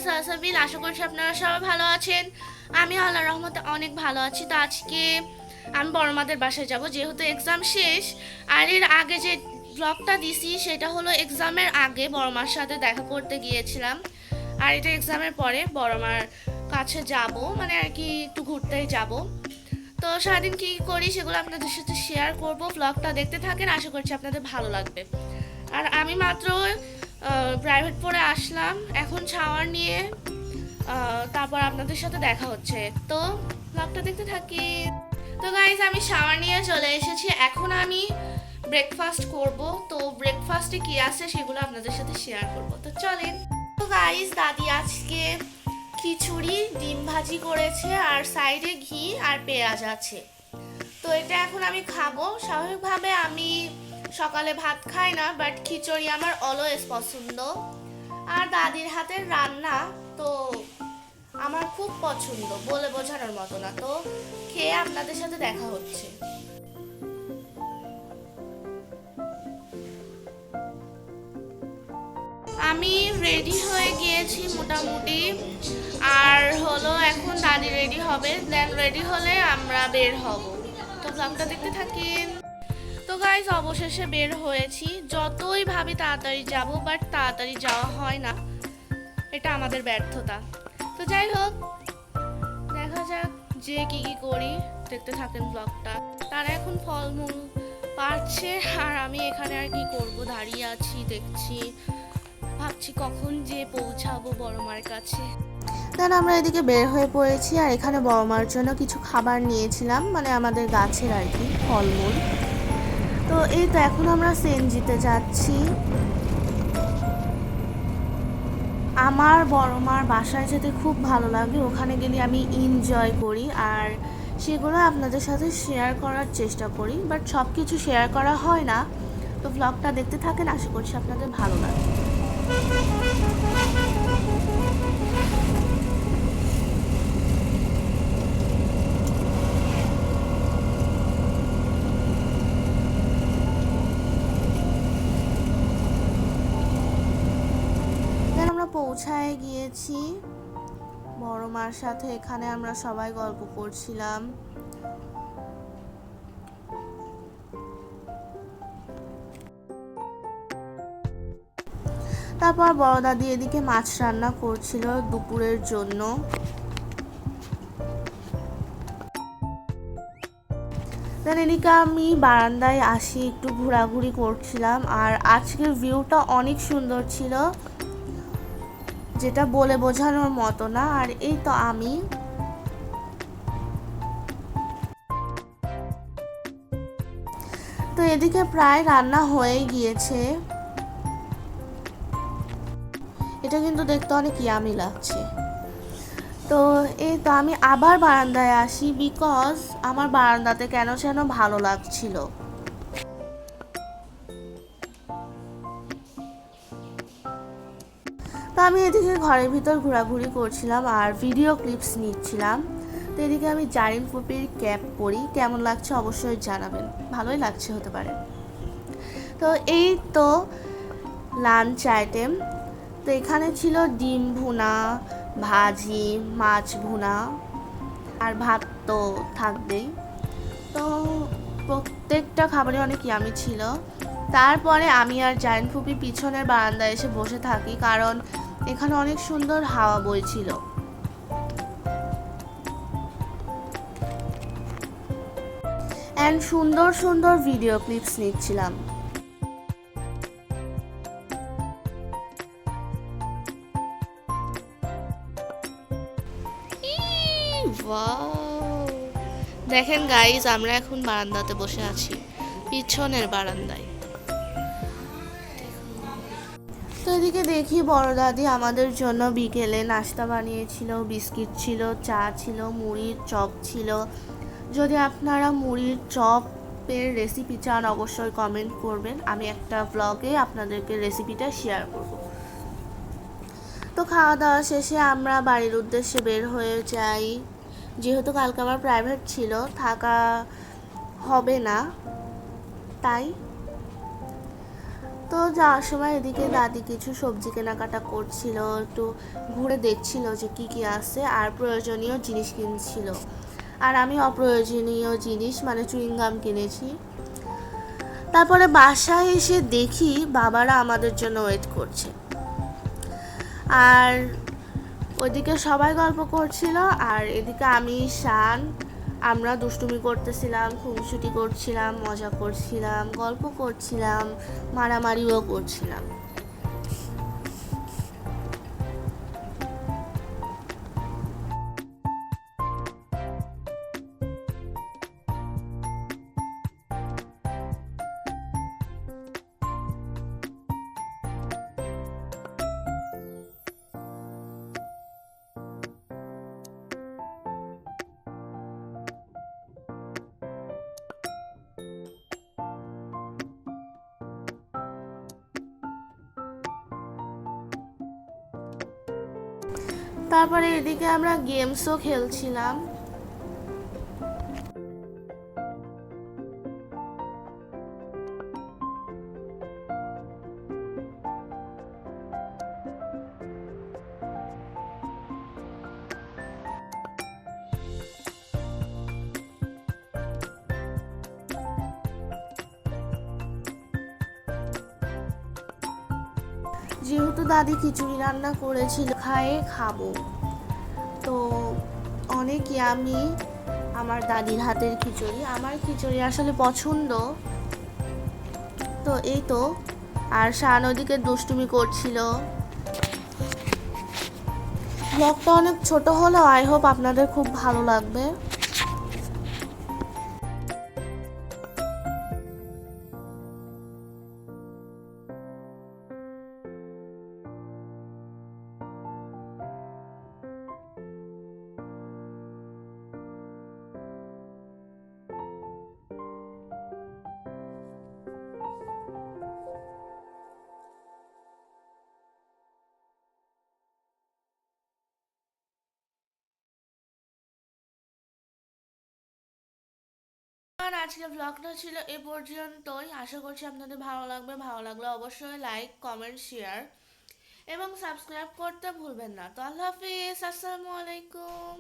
সালসাবিল। আশা করছি আপনারা সবাই ভালো আছেন। আমি আল্লাহর রহমতে অনেক ভালো আছি। তো আজকে আমি বড়মাদের বাসায় যাব, যেহেতু এক্সাম শেষ। আর এর আগে যে ব্লগটা দিছি সেটা হলো এক্সামের আগে বড়মার সাথে দেখা করতে গিয়েছিলাম, আর এটা এক্সামের পরে বড়মার কাছে যাব, মানে আর কি একটু ঘুরতেই যাব। তো সারাদিন কী করি সেগুলো আপনাদের সাথে শেয়ার করব। ব্লগটা দেখতে থাকেন, আশা করছি আপনাদের ভালো লাগবে। আর আমি মাত্র প্রাইভেট পড়ে আসলাম, এখন শাওয়ার নিয়ে তারপর আপনাদের সাথে দেখা হচ্ছে। তো ব্লগটা দেখতে থাকি। তো গাইজ, আমি শাওয়ার নিয়ে চলে এসেছি, এখন আমি ব্রেকফাস্ট করব। তো ব্রেকফাস্টে কি আছে সেগুলো আপনাদের সাথে শেয়ার করব, তো চলেন। তো গাইজ, দাদি আজকে খিচুড়ি ডিম ভাজি করেছে, আর সাইডে ঘি আর পেঁয়াজ আছে। তো এটা এখন আমি খাবো। স্বাভাবিকভাবে আমি সকালে ভাত খাই না, বাট খিচুড়ি আমার অলওয়েজ পছন্দ। আর দাদির হাতের রান্না তো আমার খুব পছন্দ, বলে বোঝানোর মতো না। তো খেয়ে আপনাদের সাথে দেখা হচ্ছে। আমি রেডি হয়ে গিয়েছি মোটামুটি, আর হলো এখন দাদি রেডি হবে, দেন রেডি হলে আমরা বের হব। তো ব্লগটা দেখতে থাকেন। তো গাইজ, অবশেষে বের হয়েছি। যতই ভাবি তাড়াতাড়ি যাব, বাট তাড়াতাড়ি যাওয়া হয় না, এটা আমাদের ব্যর্থতা। তো যাই হোক, দেখা যাক যে কি কি করি, দেখতে থাকেন ব্লগটা। তারা এখন ফলমূল পাচ্ছে, আর আমি এখানে আর কি করব, দাঁড়িয়ে আছি, দেখছি, ভাবছি কখন যে পৌঁছাবো বড়মার কাছে। দেন আমরা এদিকে বের হয়ে পড়েছি, আর এখানে বড়মার জন্য কিছু খাবার নিয়েছিলাম, মানে আমাদের গাছের আর কি ফলমূল। তো এই তো এখন আমরা সিএনজিতে যাচ্ছি। আমার বড়মার বাসায় যেতে খুব ভালো লাগে, ওখানে গেলে আমি এনজয় করি, আর সেগুলো আপনাদের সাথে শেয়ার করার চেষ্টা করি, বাট সব কিছু শেয়ার করা হয় না। তো ব্লগটা দেখতে থাকেন, আশা করছি আপনাদের ভালো লাগে। আমরা পৌঁছায় গিয়েছি বড়মার সাথে, এখানে আমরা সবাই গল্প করছিলাম। তারপর বড় দাদি এদিকে মাছ রান্না করছিল দুপুরের জন্য। এদিকে আমি বারান্দায় আসি, একটু ঘোরাঘুরি করছিলাম, আর আজকের ভিউটা অনেক সুন্দর ছিল, যেটা বলে বোঝানোর মতো না। আর এই তো আমি তো এদিকে প্রায় রান্না হয়ে গিয়েছে। এটা কিন্তু দেখতে অনেক ইয়ামি লাগছে। তো এই তো আমি আবার বারান্দায় আসি, বিকজ আমার বারান্দাতে কেন যেন ভালো লাগছিল। তো আমি এদিকে ঘরের ভিতর ঘোরাঘুরি করছিলাম আর ভিডিও ক্লিপস নিচ্ছিলাম। তো এদিকে আমি জারিন ফুপির ক্যাপ পরি, কেমন লাগছে অবশ্যই জানাবেন, ভালোই লাগছে হতে পারে। তো এই তো লাঞ্চ আইটেম। তো এখানে ছিল ডিম ভুনা, ভাজি, মাছ ভুনা, আর ভাত তো থাকবেই। তো প্রত্যেকটা খাবারই অনেক ইয়ামি ছিল। তারপরে আমি আর জারিন ফুপি পিছনের বারান্দায় এসে বসে থাকি, কারণ এখানে অনেক সুন্দর হাওয়া বইছিল। অ্যান্ড সুন্দর সুন্দর ভিডিও ক্লিপস নিচ্ছিলাম। দেখেন গাইজ, আমরা এখন বারান্দাতে বসে আছি, পিছনের বারান্দায়। তো এদিকে দেখি বড় দাদি আমাদের জন্য বিকেলে নাস্তা বানিয়েছিল, বিস্কিট ছিল, চা ছিল, মুড়ির চপ ছিল। যদি আপনারা মুড়ির চপের রেসিপি চান অবশ্যই কমেন্ট করবেন, আমি একটা ব্লগে আপনাদেরকে রেসিপিটা শেয়ার করব। তো খাওয়া দাওয়া শেষে আমরা বাড়ির উদ্দেশ্যে বের হয়ে যাই, যেহেতু কালকে আমার প্রাইভেট ছিল, থাকা হবে না তাই। তো যাওয়ার সময় এদিকে দাদি কিছু সবজি কেনাকাটা করছিল, একটু ঘুরে দেখছিল যে কি কি আছে, আর প্রয়োজনীয় জিনিস কিনছিল। আর আমি অপ্রয়োজনীয় জিনিস মানে চুইংগাম কিনেছি। তারপরে বাসায় এসে দেখি বাবারা আমাদের জন্য ওয়েট করছে। আর ওইদিকে সবাই গল্প করছিল, আর এদিকে আমি শান আমরা দুষ্টুমি করতেছিলাম, খুনসুটি করছিলাম, মজা করছিলাম, গল্প করছিলাম, মারামারিও করছিলাম। তারপরে এদিকে আমরা গেমসও খেলছিলাম। যেহেতু দাদি খিচুড়ি রান্না করেছিল, খাবো। তো অনেক ইয়ামি আমার দাদির হাতের খিচুড়ি, আমার খিচুড়ি আসলে পছন্দ। তো এই তো, আর শান ওদিকে দুষ্টুমি করছিল। ব্লগটা অনেক ছোট হলেও আই হোপ আপনাদের খুব ভালো লাগবে। আর আজকের ব্লগটা ছিল এ পর্যন্তই। আশা করছি আপনাদের ভালো লাগবে। ভালো লাগলে অবশ্যই লাইক, কমেন্ট, শেয়ার এবং সাবস্ক্রাইব করতে ভুলবেন না। তো আল্লাহ হাফিজ, আসসালামু আলাইকুম।